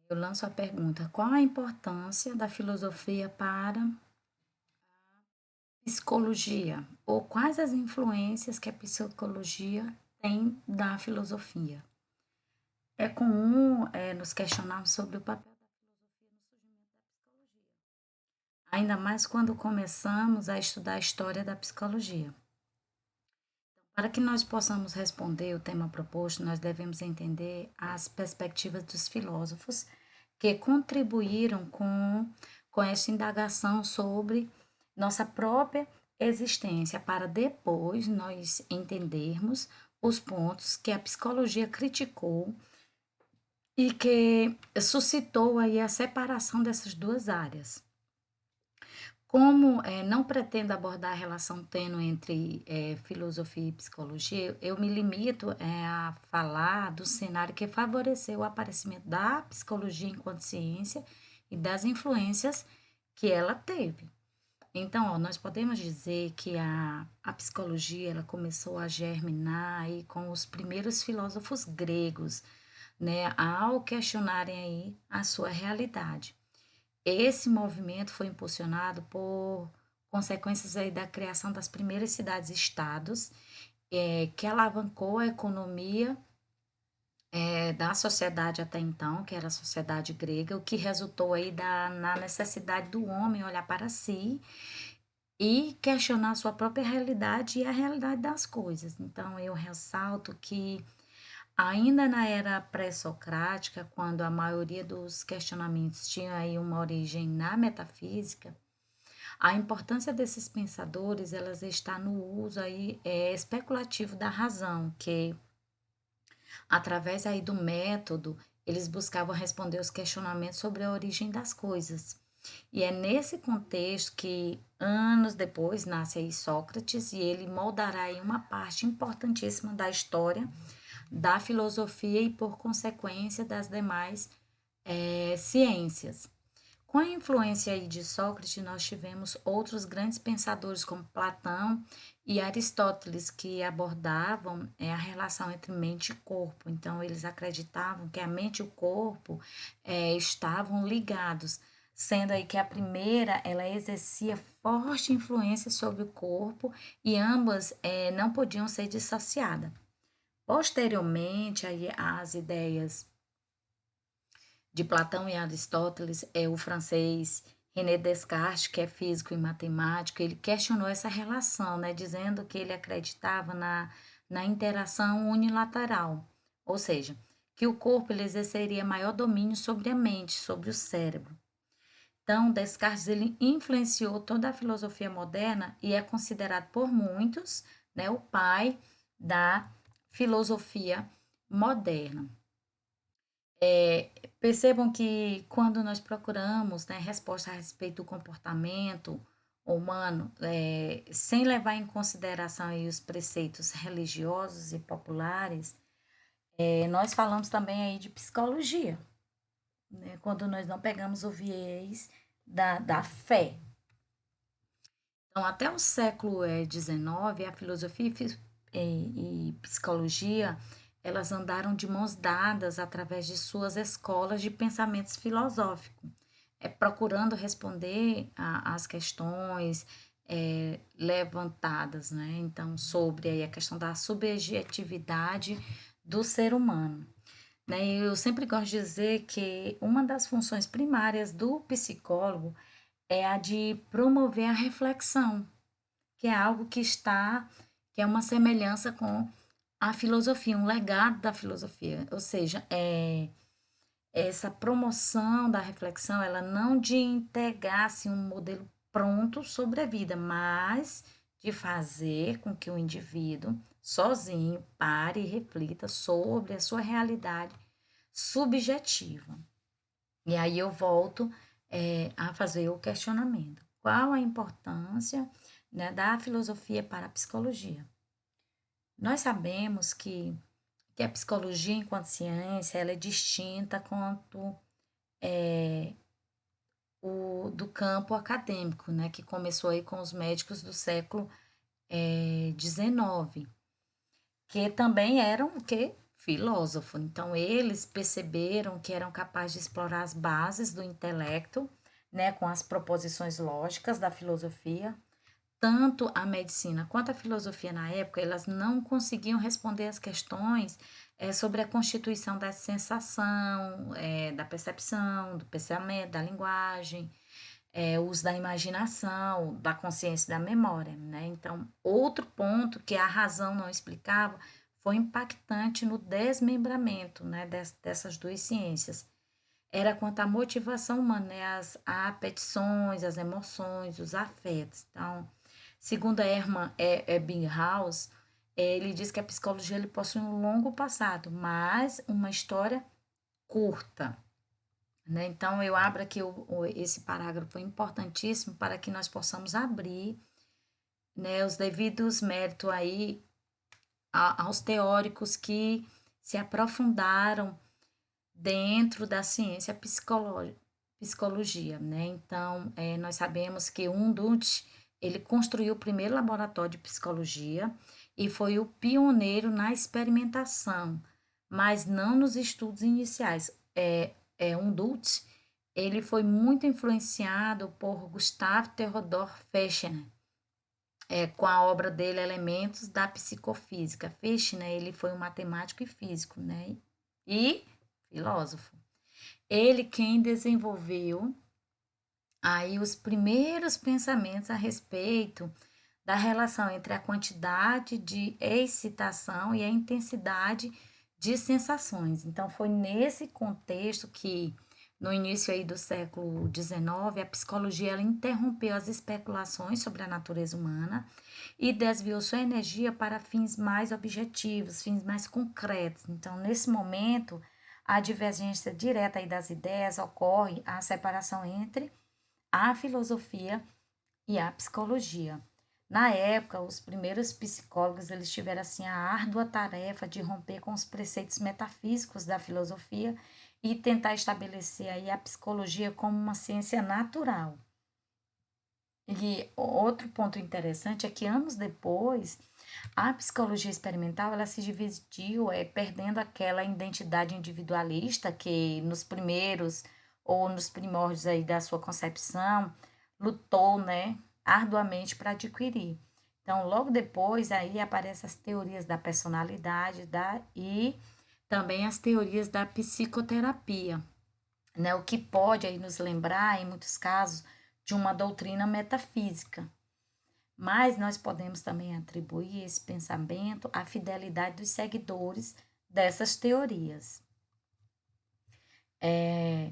Eu lanço a pergunta: qual a importância da filosofia para psicologia? Ou quais as influências que a psicologia tem da filosofia? É comum, nos questionarmos sobre o papel da filosofia no surgimento da psicologia, ainda mais quando começamos a estudar a história da psicologia. Para que nós possamos responder o tema proposto, nós devemos entender as perspectivas dos filósofos que contribuíram com essa indagação sobre nossa própria existência, para depois nós entendermos os pontos que a psicologia criticou e que suscitou aí a separação dessas duas áreas. Como não pretendo abordar a relação tênue entre filosofia e psicologia, eu me limito a falar do cenário que favoreceu o aparecimento da psicologia enquanto ciência e das influências que ela teve. Então, ó, nós podemos dizer que a psicologia ela começou a germinar aí com os primeiros filósofos gregos, né, ao questionarem aí a sua realidade. Esse movimento foi impulsionado por consequências aí da criação das primeiras cidades-estados, que alavancou a economia da sociedade até então, que era a sociedade grega, o que resultou aí na necessidade do homem olhar para si e questionar a sua própria realidade e a realidade das coisas. Então, eu ressalto que ainda na era pré-socrática, quando a maioria dos questionamentos tinha aí uma origem na metafísica, a importância desses pensadores, elas está no uso aí especulativo da razão, que através aí do método, eles buscavam responder os questionamentos sobre a origem das coisas. E é nesse contexto que, anos depois, nasce aí Sócrates e ele moldará aí uma parte importantíssima da história da filosofia e, por consequência, das demais ciências. Com a influência aí de Sócrates, nós tivemos outros grandes pensadores como Platão e Aristóteles que abordavam a relação entre mente e corpo. Então, eles acreditavam que a mente e o corpo estavam ligados, sendo aí que a primeira ela exercia forte influência sobre o corpo e ambas não podiam ser dissociadas. Posteriormente, aí, as ideias de Platão e Aristóteles, o francês René Descartes, que é físico e matemático, ele questionou essa relação, né, dizendo que ele acreditava na interação unilateral, ou seja, que o corpo ele exerceria maior domínio sobre a mente, sobre o cérebro. Então, Descartes ele influenciou toda a filosofia moderna e é considerado por muitos, né, o pai da filosofia moderna. Percebam que quando nós procuramos, né, resposta a respeito do comportamento humano, sem levar em consideração aí os preceitos religiosos e populares, nós falamos também aí de psicologia, né, quando nós não pegamos o viés da fé. Então, até o século XIX, a filosofia e psicologia, elas andaram de mãos dadas através de suas escolas de pensamentos filosóficos, procurando responder às questões levantadas, né? Então, sobre aí a questão da subjetividade do ser humano. Né? Eu sempre gosto de dizer que uma das funções primárias do psicólogo é a de promover a reflexão, que é algo que é uma semelhança com a filosofia, um legado da filosofia. Ou seja, essa promoção da reflexão, ela não de entregar-se um modelo pronto sobre a vida, mas de fazer com que o indivíduo sozinho pare e reflita sobre a sua realidade subjetiva. E aí eu volto a fazer o questionamento. Qual a importância, né, da filosofia para a psicologia? Nós sabemos que a psicologia, enquanto ciência, ela é distinta quanto do campo acadêmico, né, que começou aí com os médicos do século XIX, que também eram o quê? filósofo. Então, eles perceberam que eram capazes de explorar as bases do intelecto, né, com as proposições lógicas da filosofia. Tanto a medicina quanto a filosofia na época, elas não conseguiam responder as questões sobre a constituição da sensação, da percepção, do pensamento, da linguagem, o uso da imaginação, da consciência e da memória, né? Então, outro ponto que a razão não explicava foi impactante no desmembramento, né, dessas duas ciências. Era quanto à motivação humana, né, as apetições, as emoções, os afetos. Então, segundo a Hermann Ebbinghaus, ele diz que a psicologia ele possui um longo passado, mas uma história curta. Né? Então, eu abro aqui esse parágrafo importantíssimo para que nós possamos abrir, né, os devidos méritos aí aos teóricos que se aprofundaram dentro da ciência psicologia, né? Então, nós sabemos que Wundt, ele construiu o primeiro laboratório de psicologia e foi o pioneiro na experimentação, mas não nos estudos iniciais. Wundt, ele foi muito influenciado por Gustav Theodor Fechner, com a obra dele Elementos da Psicofísica. Fechner, ele foi um matemático e físico, né? E filósofo. Ele quem desenvolveu aí os primeiros pensamentos a respeito da relação entre a quantidade de excitação e a intensidade de sensações. Então, foi nesse contexto que, no início aí do século XIX, a psicologia ela interrompeu as especulações sobre a natureza humana e desviou sua energia para fins mais objetivos, fins mais concretos. Então, nesse momento, a divergência direta aí das ideias ocorre a separação entre a filosofia e a psicologia. Na época, os primeiros psicólogos eles tiveram assim a árdua tarefa de romper com os preceitos metafísicos da filosofia e tentar estabelecer aí a psicologia como uma ciência natural. E outro ponto interessante é que anos depois, a psicologia experimental ela se dividiu, perdendo aquela identidade individualista que nos primeiros ou nos primórdios aí da sua concepção lutou, né, arduamente para adquirir. Então, logo depois aí aparecem as teorias da personalidade e também as teorias da psicoterapia, né, o que pode aí nos lembrar, em muitos casos, de uma doutrina metafísica. Mas nós podemos também atribuir esse pensamento à fidelidade dos seguidores dessas teorias. É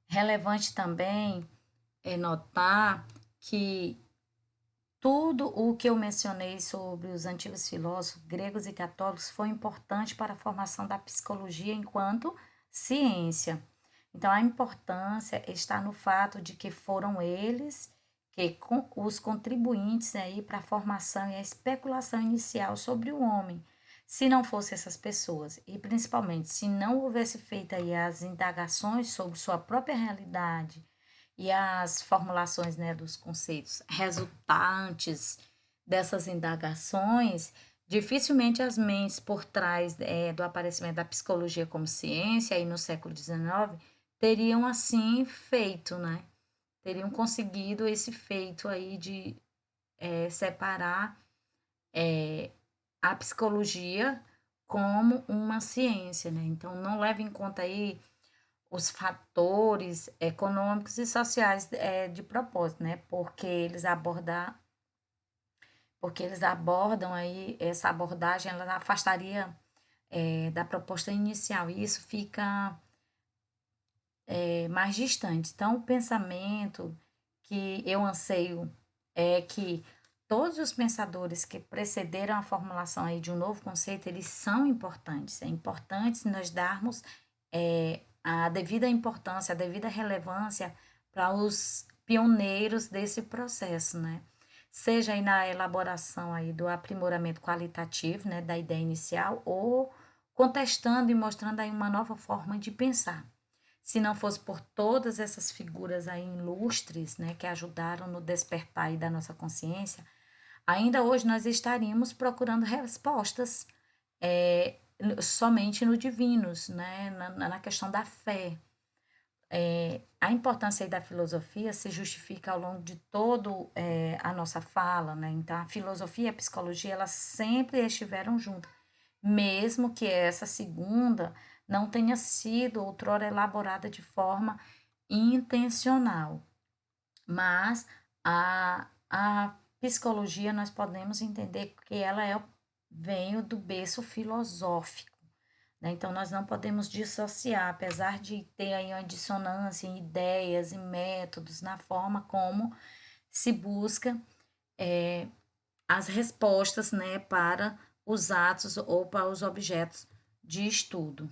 relevante também notar que tudo o que eu mencionei sobre os antigos filósofos gregos e católicos foi importante para a formação da psicologia enquanto ciência. Então, a importância está no fato de que foram eles que os contribuintes aí para a formação e a especulação inicial sobre o homem. Se não fossem essas pessoas, e principalmente se não houvesse feito aí as indagações sobre sua própria realidade e as formulações, né, dos conceitos resultantes dessas indagações, dificilmente as mentes por trás do aparecimento da psicologia como ciência aí no século XIX teriam assim feito, né? Teriam conseguido esse feito aí de separar a psicologia como uma ciência, né? Então não leva em conta aí os fatores econômicos e sociais de propósito, né? Porque eles abordam aí essa abordagem, ela afastaria da proposta inicial e isso fica mais distante. Então, o pensamento que eu anseio é que todos os pensadores que precederam a formulação aí de um novo conceito, eles são importantes. É importante nós darmos a devida importância, a devida relevância para os pioneiros desse processo, né? Seja aí na elaboração aí do aprimoramento qualitativo, né, da ideia inicial, ou contestando e mostrando aí uma nova forma de pensar. Se não fosse por todas essas figuras aí ilustres, né, que ajudaram no despertar aí da nossa consciência, ainda hoje nós estaríamos procurando respostas somente no divinos, né? Na questão da fé. A importância aí da filosofia se justifica ao longo de todo a nossa fala, né? Então, a filosofia e a psicologia, elas sempre estiveram juntas, mesmo que essa segunda não tenha sido outrora elaborada de forma intencional. Mas a psicologia, nós podemos entender que ela vem do berço filosófico, né? Então, nós não podemos dissociar, apesar de ter aí uma dissonância em ideias e métodos na forma como se busca as respostas, né, para os atos ou para os objetos de estudo.